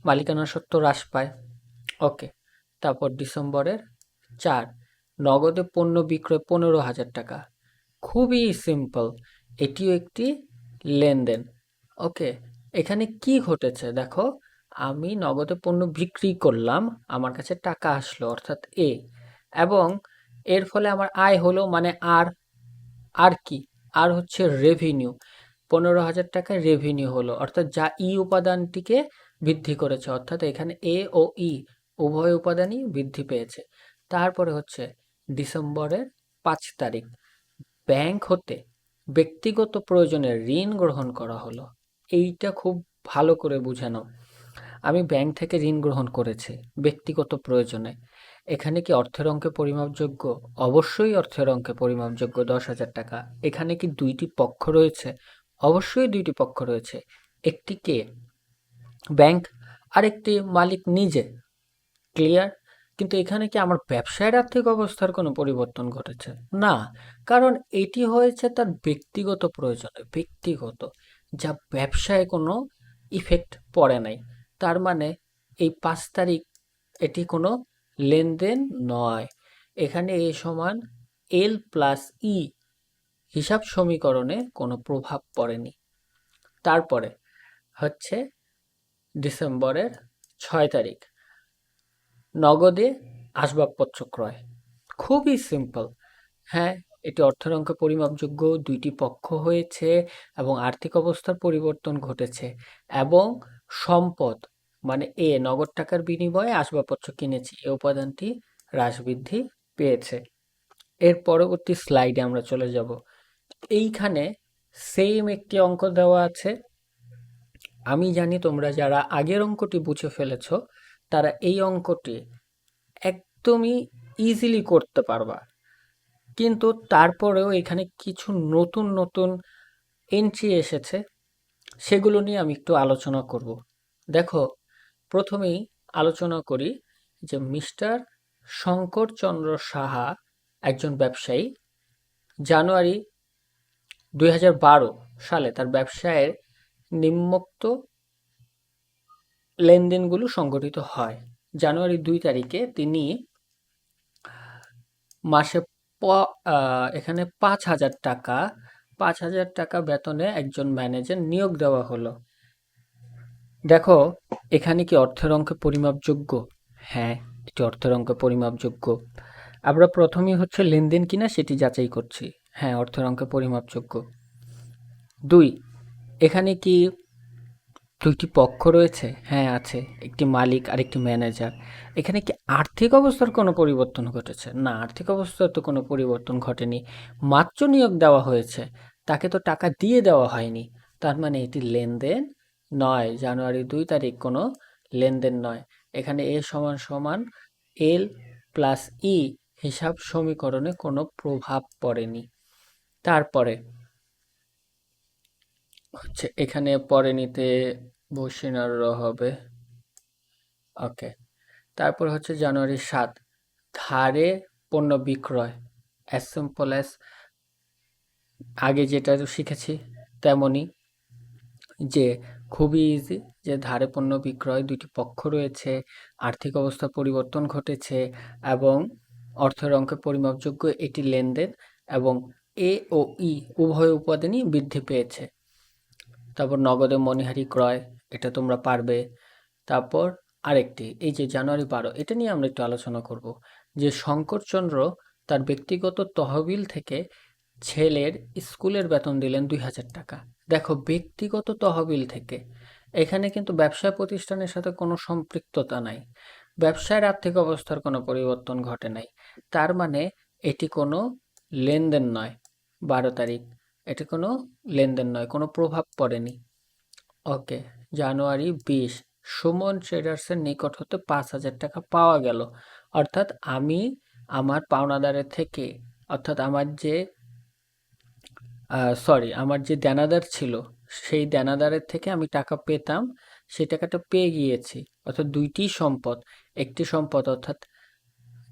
মালিকানা সত্ত্ব হ্রাস পায়। ওকে, তারপর ডিসেম্বরের 4, নগদে পণ্য বিক্রয় 15,000 টাকা। খুবই সিম্পল, এটিও একটি লেনদেন। ওকে, এখানে কি ঘটেছে দেখো, আমি নগদে পণ্য বিক্রি করলাম, আমার কাছে টাকা আসলো, অর্থাৎ এ, এবং এর ফলে আমার আয় হলো, মানে আর, আর কি, আর হচ্ছে রেভিনিউ। 15,000 টাকায় রেভিনিউ হলো, অর্থাৎ যা ই উপাদানটিকে বৃদ্ধি করেছে, অর্থাৎ এখানে এ ও ই উভয় উপাদানই বৃদ্ধি পেয়েছে। তারপরে হচ্ছে ডিসেম্বরের 5 তারিখ, ব্যাংক হতে ব্যক্তিগত প্রয়োজনে ঋণ গ্রহণ করা হলো। এইটা খুব ভালো করে বুঝে নাও। আমি ব্যাংক থেকে ঋণ গ্রহণ করেছি ব্যক্তিগত প্রয়োজনে। এখানে কি অর্থের অঙ্কে পরিমাপযোগ্য? অবশ্যই অর্থের অঙ্কে পরিমাপযোগ্য। 10,000 টাকা। এখানে কি দুইটি পক্ষ রয়েছে? অবশ্যই দুইটি পক্ষ রয়েছে। একটি কে? ব্যাংক, আরেকটি মালিক নিজে। ক্লিয়ার? কিন্তু এখানে কি আমার ব্যবসায়ের আর্থিক অবস্থার কোনো পরিবর্তন ঘটেছে? না, কারণ এটি হয়েছে তার ব্যক্তিগত প্রয়োজনে, ব্যক্তিগত, যা ব্যবসায় কোনো ইফেক্ট পড়ে নাই। তার মানে এই 5 তারিখ এটি কোনো লেনদেন নয়। এখানে এ সমান এল প্লাস ই হিসাব সমীকরণে কোনো প্রভাব পড়েনি। তারপরে হচ্ছে ডিসেম্বরের 6 তারিখ, নগদে আসবাবপত্র ক্রয়। খুবই সিম্পল। হ্যাঁ, এটি অর্থের অঙ্কে পরিমাপযোগ্য, দুইটি পক্ষ হয়েছে এবং আর্থিক অবস্থার পরিবর্তন ঘটেছে, এবং সম্পদ মানে নগদ টাকার বিনিময়ে আসবাবপত্র কিনেছি, এ উপাদানটি হ্রাস বৃদ্ধি পেয়েছে। এর পরবর্তী স্লাইডে আমরা চলে যাব। এইখানে সেম একটি অঙ্ক দেওয়া আছে। আমি জানি তোমরা যারা আগের অঙ্কটি বুঝে ফেলেছ তারা এই অঙ্কটি একদমই ইজিলি করতে পারবা, কিন্তু তারপরেও এখানে কিছু নতুন নতুন এন্ট্রি এসেছে, সেগুলো নিয়ে আমি একটু আলোচনা করব। দেখো, প্রথমেই আলোচনা করি যে মিস্টার শঙ্করচন্দ্র সাহা একজন ব্যবসায়ী। জানুয়ারি 2012 সালে তার ব্যবসায়ের নিম্নোক্ত লেনদেনগুলো সংঘটিত হয়। জানুয়ারি 2 তারিখে তিনি মাসে এখানে 5,000 টাকা, 5,000 টাকা বেতনে একজন ম্যানেজার নিয়োগ দেওয়া হলো। দেখো, এখানে কি অর্থের অঙ্কে পরিমাপযোগ্য? হ্যাঁ, এটি অর্থের অঙ্কে পরিমাপযোগ্য। আমরা প্রথমেই হচ্ছে লেনদেন কিনা সেটি যাচাই করছি। হ্যাঁ, অর্থের অঙ্কে পরিমাপযোগ্য। 2, এখানে কি দুইটি পক্ষ রয়েছে? হ্যাঁ, আছে, একটি মালিক আর একটি ম্যানেজার। এখানে কি আর্থিক অবস্থার কোনো পরিবর্তন ঘটেছে? না, আর্থিক অবস্থার তো কোনো পরিবর্তন ঘটেনি, মাত্র নিয়োগ দেওয়া হয়েছে, তাকে তো টাকা দিয়ে দেওয়া হয়নি। তার মানে এটি লেনদেন নয়। জানুয়ারি 2 তারিখ কোনো লেনদেন নয়। এখানে এ সমান সমান এল প্লাস ই হিসাব সমীকরণে কোনো প্রভাব পড়েনি। তারপরে হচ্ছে এখানে পরে নিতে বসিনার হবে। ওকে, তারপর হচ্ছে জানুয়ারি 7, ধারে পণ্য বিক্রয়। অ্যাজ সিম্পল অ্যাজ আগে যেটা শিখেছি তেমনই, যে খুবই ইজি, যে ধারে পণ্য বিক্রয়, দুইটি পক্ষ রয়েছে, আর্থিক অবস্থা পরিবর্তন ঘটেছে এবং অর্থের অঙ্কে পরিমাপযোগ্য এটি লেনদেন, এবং এ ও ই উভয় উপাদানই বৃদ্ধি পেয়েছে। তারপর নগদে মণিহারি ক্রয়, এটা তোমরা পারবে। তারপর আরেকটি, এই যে জানুয়ারি 12, এটা নিয়ে আমরা একটু আলোচনা করব, যে শঙ্করচন্দ্র তার ব্যক্তিগত তহবিল থেকে ছেলের স্কুলের বেতন দিলেন 2,000 টাকা। দেখো, ব্যক্তিগত তহবিল থেকে, এখানে কিন্তু ব্যবসা প্রতিষ্ঠানের সাথে কোনো সম্পৃক্ততা নাই, ব্যবসায়ের আর্থিক অবস্থার কোনো পরিবর্তন ঘটে নাই। তার মানে এটি কোনো লেনদেন নয়। 12 তারিখ, এটি কোনো লেনদেন নয়, কোনো প্রভাব পড়েনি। ওকে, জানুয়ারি 20, সুমন ট্রেডার্সের নিকট হতে 5,000 টাকা পাওয়া গেল। অর্থাৎ আমি আমার পাওনাদারের থেকে, অর্থাৎ আমার যে দেনাদার ছিল সেই দেনাদারের থেকে আমি টাকা পেতাম, সেই টাকাটা পেয়ে গিয়েছি। অর্থাৎ দুইটি সম্পদ, একটি সম্পদ অর্থাৎ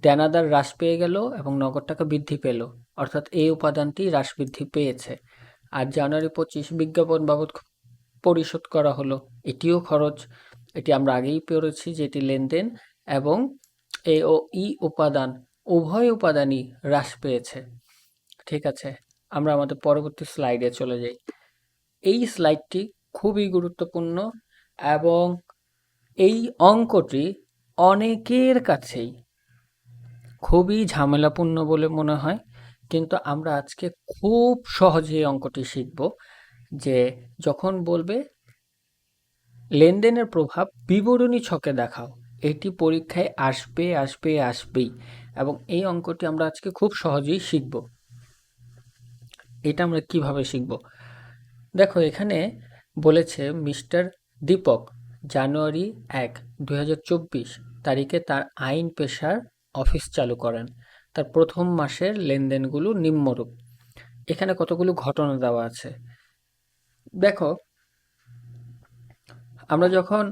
দেনাদার হ্রাস পেয়ে গেল এবং নগদ টাকা বৃদ্ধি পেল, অর্থাৎ এই উপাদানটি হ্রাস বৃদ্ধি পেয়েছে। আর জানুয়ারি 25, বিজ্ঞাপন বাবদ পরিশোধ করা হলো, এটিও খরচ। এটি আমরা আগেই পড়েছি যে এটি লেনদেন, এবং এ ও ই উপাদান উভয় উপাদানই হ্রাস পেয়েছে। ঠিক আছে, আমরা আমাদের পরবর্তী স্লাইডে চলে যাই। এই স্লাইডটি খুবই গুরুত্বপূর্ণ এবং এই অঙ্কটি অনেকের কাছেই খুবই ঝামেলাপূর্ণ বলে মনে হয়, কিন্তু আমরা আজকে খুব সহজে এই অঙ্কটি শিখব। যে যখন বলবে লেনদেনের প্রভাব বিবরণী ছকে দেখাও, এটি পরীক্ষায় আসবে আসবে আসবেই, এবং এই অঙ্কটি আমরা আজকে খুব সহজেই শিখব। এটা আমরা কিভাবে শিখব? দেখো, এখানে বলেছে মিস্টার দীপক জানুয়ারি 1, 2024 তারিখে তার আইন পেশার অফিস চালু করেন। তার প্রথম মাসের লেনদেনগুলো নিম্নরূপ। এখানে কতগুলো ঘটনা দেওয়া আছে। দেখো, আমরা যখন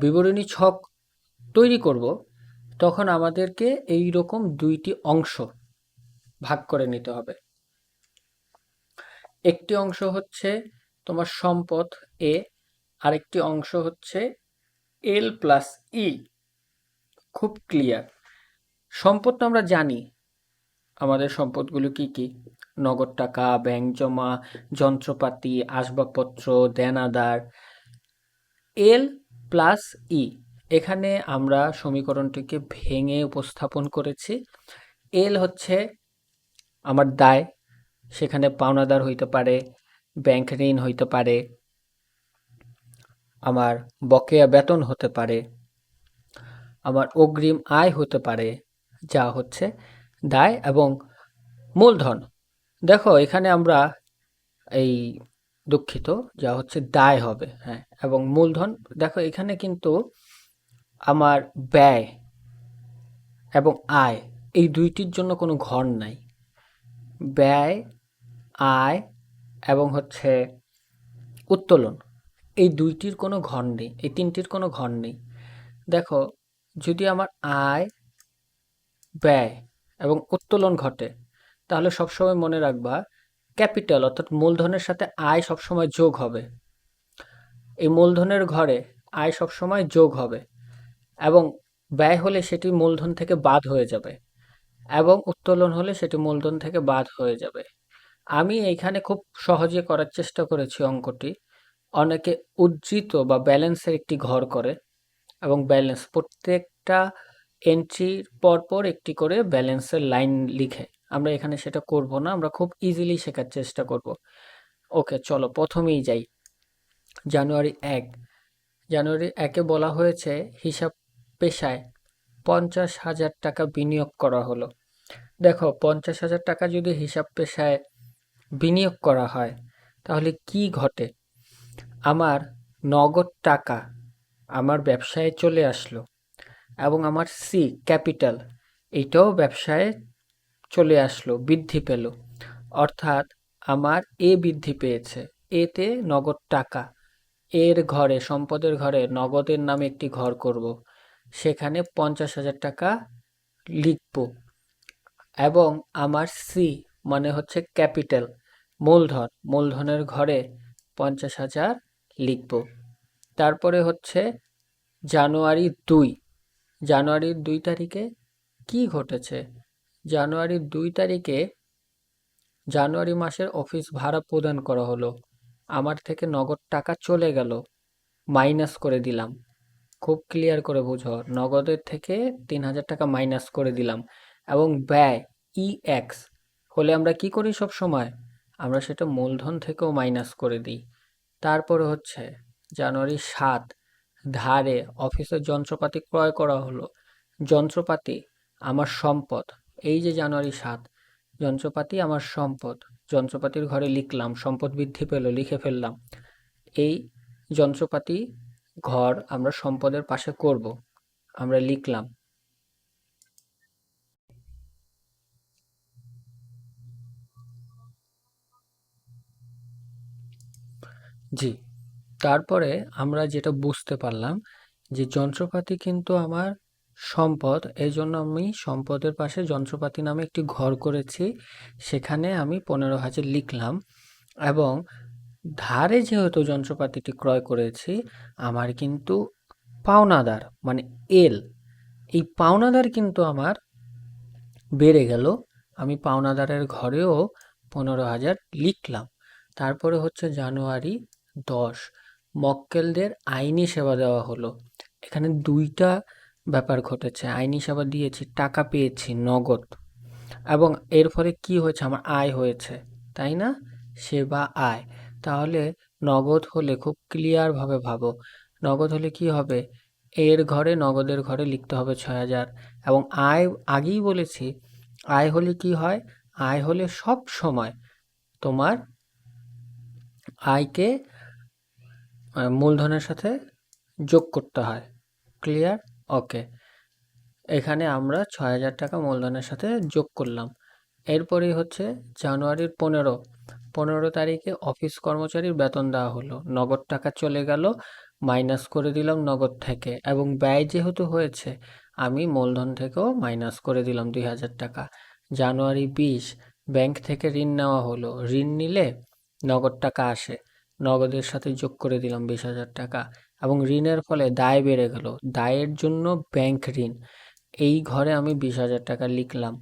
বিবরণী ছক তৈরি করব, তখন আমাদেরকে এই রকম দুইটি অংশ ভাগ করে নিতে হবে। একটি অংশ হচ্ছে তোমার সম্পদ এ, আরেকটি অংশ হচ্ছে এল প্লাস ই। খুব ক্লিয়ার। সম্পদ তো আমরা জানি, আমাদের সম্পদগুলো কি কি: নগদ টাকা, ব্যাংক জমা, যন্ত্রপাতি, আসবাবপত্র, দেনাদার। এল প্লাস ই, এখানে আমরা সমীকরণটিকে ভেঙে উপস্থাপন করেছি। এল হচ্ছে আমার দায়, সেখানে পাওনাদার হইতে পারে, ব্যাংক ঋণ হইতে পারে, আমার বকেয়া বেতন হতে পারে, আমার অগ্রিম আয় হতে পারে, যা হচ্ছে দায়, এবং মূলধন। দেখো এখানে আমরা এই দুঃখিত, যা হচ্ছে দায় হবে, হ্যাঁ, এবং মূলধন। দেখো এখানে কিন্তু আমার ব্যয় এবং আয়, এই দুইটির জন্য কোনো ঘর নাই। ব্যয়, আয় এবং হচ্ছে উত্তোলন, এই দুইটির কোনো ঘর নেই, এই তিনটির কোনো ঘর নেই। দেখো, যদি আমার আয়, ব্যয় এবং উত্তোলন ঘটে, তাহলে সবসময় মনে রাখবা ক্যাপিটাল অর্থাৎ মূলধনের সাথে আয় সবসময় যোগ হবে। এই মূলধনের ঘরে আয় সবসময় যোগ হবে, এবং ব্যয় হলে সেটি মূলধন থেকে বাদ হয়ে যাবে, এবং উত্তোলন হলে সেটি মূলধন থেকে বাদ হয়ে যাবে। আমি এইখানে খুব সহজে করার চেষ্টা করেছি অঙ্কটি। অনেকে উদ্ধৃত বা ব্যালেন্সের একটি ঘর করে, এবং ব্যালেন্স প্রত্যেকটা এন্ট্রির পরপর একটি করে ব্যালেন্সের লাইন লিখে। আমরা এখানে সেটা করব না, আমরা খুব ইজিলি শেখার চেষ্টা করব। ওকে, চলো প্রথমেই যাই। জানুয়ারি 1, জানুয়ারি 1-এ বলা হয়েছে হিসাব পেশায় 50,000 টাকা বিনিয়োগ করা হলো। দেখো, 50,000 টাকা যদি হিসাব পেশায় বিনিয়োগ করা হয়, তাহলে কি ঘটে? আমার নগদ টাকা আমার ব্যবসায় চলে আসলো, এবং আমার সি ক্যাপিটাল, এটাও ব্যবসায় চলে আসলো, বৃদ্ধি পেল। অর্থাৎ আমার এ বৃদ্ধি পেয়েছে, এতে নগদ টাকা, এর ঘরে, সম্পদের ঘরে নগদের নামে একটি ঘর করব, সেখানে 50,000 টাকা লিখব। এবং আমার সি মানে হচ্ছে ক্যাপিটাল, মূলধন, মূলধনের ঘরে 50,000 লিখব। তারপরে হচ্ছে জানুয়ারি 2, জানুয়ারির 2 তারিখে কি ঘটেছে? জানুয়ারির 2 তারিখে জানুয়ারি মাসের অফিস ভাড়া প্রদান করা হলো, আমার থেকে নগদ টাকা চলে গেল, মাইনাস করে দিলাম। খুব ক্লিয়ার করে বুঝো, নগদের থেকে 3,000 টাকা মাইনাস করে দিলাম। এবং ব্যয় EX হলে আমরা কি করি সব সময়? আমরা সেটা মূলধন থেকেও মাইনাস করে দিই। তারপরে হচ্ছে জানুয়ারি 7, ধারে অফিসের যন্ত্রপাতি ক্রয় করা হলো। যন্ত্রপাতি আমার সম্পদ, এই যে জানুয়ারি 7, যন্ত্রপাতি আমার সম্পদ, যন্ত্রপাতির ঘরে লিখলাম, সম্পদ বৃদ্ধি পেল, লিখে ফেললাম। এই যন্ত্রপাতি ঘর আমরা সম্পদের পাশে করব, আমরা লিখলাম। জি, তারপরে আমরা যেটা বুঝতে পারলাম যে যন্ত্রপাতি কিন্তু আমার সম্পদ, এই জন্য আমি সম্পদের পাশে যন্ত্রপাতি নামে একটি ঘর করেছি, সেখানে আমি 15,000 লিখলাম। এবং ধারে যেহেতু যন্ত্রপাতিটি ক্রয় করেছি, আমার কিন্তু পাওনাদার মানে এল, এই পাওনাদার কিন্তু আমার বেড়ে গেল, আমি পাওনাদারের ঘরেও 15,000 লিখলাম। তারপরে হচ্ছে জানুয়ারি 10, মক্কেলদের আইনি সেবা দেওয়া হলো। এখানে দুইটা ব্যাপার ঘটেছে, আইনি সেবা দিয়েছি, টাকা পেয়েছি নগদ, এবং এর ফলে কি হয়েছে? আমার আয় হয়েছে, তাই না? সেবা আয়। তাহলে নগদ হলে খুব ক্লিয়ার ভাবে ভাবো, নগদ হলে কি হবে? এর ঘরে, নগদের ঘরে লিখতে হবে 6,000। এবং আয় আগেই বলেছি, আয় হলে কি হয়? আয় হলে সব সময় তোমার আয়কে মূলধনের সাথে যোগ করতে হয়। ক্লিয়ার? ওকে, এখানে আমরা 6,000 টাকা মূলধনের সাথে যোগ করলাম। এরপরেই হচ্ছে জানুয়ারির 15, 15 তারিখে অফিস কর্মচারীর বেতন দেওয়া হলো, নগদ টাকা চলে গেল, মাইনাস করে দিলাম নগদ থেকে, এবং ব্যয় যেহেতু হয়েছে আমি মূলধন থেকেও মাইনাস করে দিলাম 2,000 টাকা। জানুয়ারি 20 ব্যাংক থেকে ঋণ নেওয়া হলো, ঋণ নিলে নগদ টাকা আসে, নগদের সাথে যোগ করে দিলাম 20,000 টাকা, এবং ঋণের ফলে দায় বেড়ে গেল, দায়ের জন্য ব্যাংক ঋণ, এই ঘরে আমি 20,000 টাকা লিখলাম।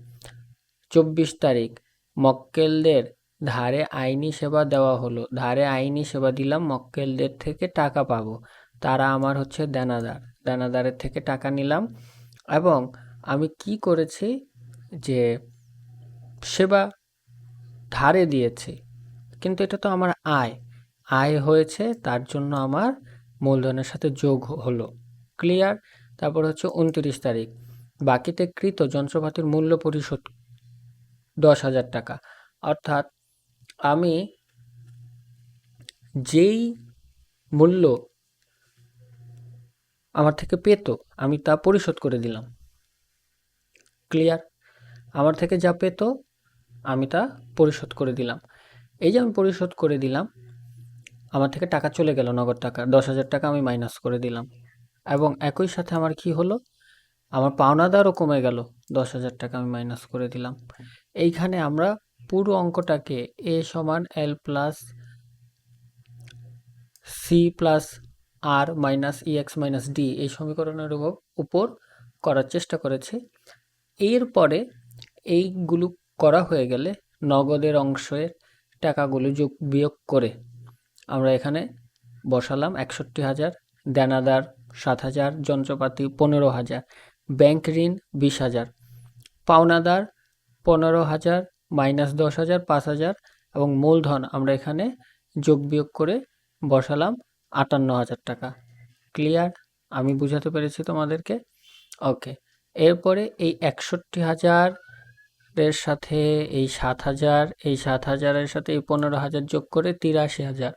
24 তারিখ মক্কেলদের ধারে আইনি সেবা দেওয়া হলো, ধারে আইনি সেবা দিলাম, মক্কেলদের থেকে টাকা পাবো, তারা আমার হচ্ছে দেনাদার, দেনাদারের থেকে টাকা নিলাম, এবং আমি কি করেছি যে সেবা ধারে দিয়েছি, কিন্তু এটা তো আমার আয়, আয় হয়েছে, তার জন্য আমার মূলধনের সাথে যোগ হলো। ক্লিয়ার? তারপর হচ্ছে 29 তারিখ বাকিতে কৃত যন্ত্রপাতির মূল্য পরিশোধ 10,000 টাকা, অর্থাৎ আমি যেই মূল্য আমার থেকে পেত আমি তা পরিশোধ করে দিলাম। ক্লিয়ার? আমার থেকে যা পেত আমি তা পরিশোধ করে দিলাম। এই যে আমি পরিশোধ করে দিলাম, আমার থেকে টাকা চলে গেল, নগদ টাকা 10,000 টাকা আমি মাইনাস করে দিলাম, এবং একই সাথে আমার কি হলো, আমার পাওনাদারও কমে গেল, 10,000 টাকা আমি মাইনাস করে দিলাম। এইখানে আমরা পুরো অঙ্কটাকে এ সমান এল প্লাস সি প্লাস আর মাইনাস ইএক্স মাইনাস ডি এই সমীকরণের উপর করার চেষ্টা করেছি। এরপরে এইগুলো করা হয়ে গেলে নগদের অংশের টাকাগুলো যোগ বিয়োগ করে আমরা এখানে বসালাম 61,000, দেনাদার 7,000, যন্ত্রপাতি 15,000, ব্যাংক ঋণ 20,000, পাওনাদার 15,000 মাইনাস 10,000 5,000, এবং মূলধন আমরা এখানে যোগ বিয়োগ করে বসালাম 58,000 টাকা। ক্লিয়ার? আমি বুঝাতে পেরেছি তোমাদেরকে? ওকে। এরপরে এই 61,000 এর সাথে এই 7,000, এই 7,000-এর সাথে এই 15,000 যোগ করে 83,000,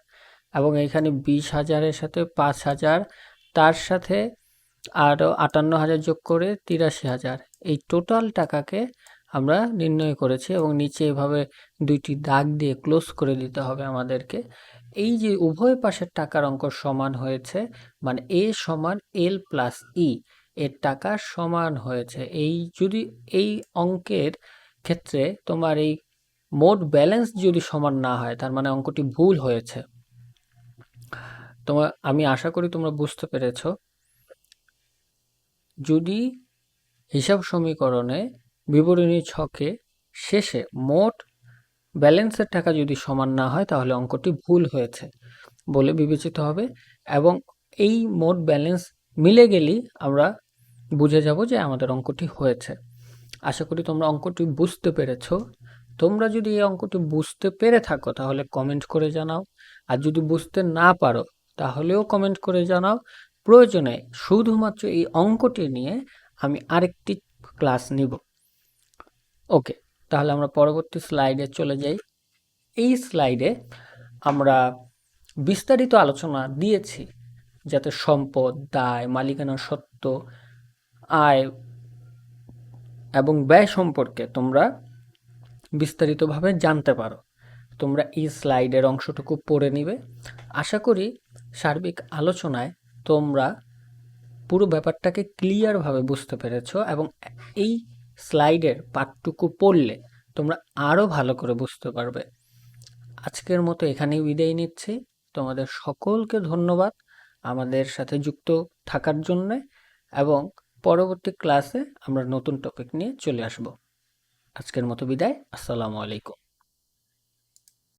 এবং এখানে 20,000-এর সাথে 5,000, তার সাথে আরও 58,000 যোগ করে 83,000, এই টোটাল টাকাকে আমরা নির্ণয় করেছি, এবং নিচে এভাবে দুইটি দাগ দিয়ে ক্লোজ করে দিতে হবে আমাদেরকে। এই যে উভয় পাশের টাকার অঙ্ক সমান হয়েছে, মানে এ সমান এল প্লাস ই, এর টাকা সমান হয়েছে। এই যদি এই অঙ্কের ক্ষেত্রে তোমার এই মোট ব্যালেন্স যদি সমান না হয়, তার মানে অঙ্কটি ভুল হয়েছে। আমি আশা করি তোমরা বুঝতে পেরেছ। যদি হিসাব সমীকরণে বিবরণী ছকে শেষে মোট ব্যালেন্সের টাকা যদি সমান না হয়, তাহলে অঙ্কটি ভুল হয়েছে বলে বিবেচিত হবে, এবং এই মোট ব্যালেন্স মিলে গেলেই আমরা বুঝে যাব যে আমাদের অঙ্কটি হয়েছে। আশা করি তোমরা অঙ্কটি বুঝতে পেরেছ। তোমরা যদি এই অঙ্কটি বুঝতে পেরে থাকো তাহলে কমেন্ট করে জানাও, আর যদি বুঝতে না পারো তাহলেও কমেন্ট করে জানাও। প্রয়োজনে শুধুমাত্র এই অঙ্কটি নিয়ে আমি আরেকটি ক্লাস নিব। ওকে, তাহলে আমরা পরবর্তী স্লাইডে চলে যাই। এই স্লাইডে আমরা বিস্তারিত আলোচনা দিয়েছি যাতে সম্পদ, দায়, মালিকানা সত্ত্ব, আয় এবং ব্যয় সম্পর্কে তোমরা বিস্তারিতভাবে জানতে পারো। তোমরা এই স্লাইডের অংশটুকু পড়ে নিবে। আশা করি সার্বিক আলোচনায় তোমরা পুরো ব্যাপারটাকে ক্লিয়ারভাবে বুঝতে পেরেছো, এবং এই স্লাইডের পাঠটুকু পড়লে তোমরা আরও ভালো করে বুঝতে পারবে। আজকের মতো এখানেই বিদায় নিচ্ছি। তোমাদের সকলকে ধন্যবাদ আমাদের সাথে যুক্ত থাকার জন্যে, এবং পরবর্তী ক্লাসে আমরা নতুন টপিক নিয়ে চলে আসব। আজকের মতো বিদায়। আসসালামু আলাইকুম।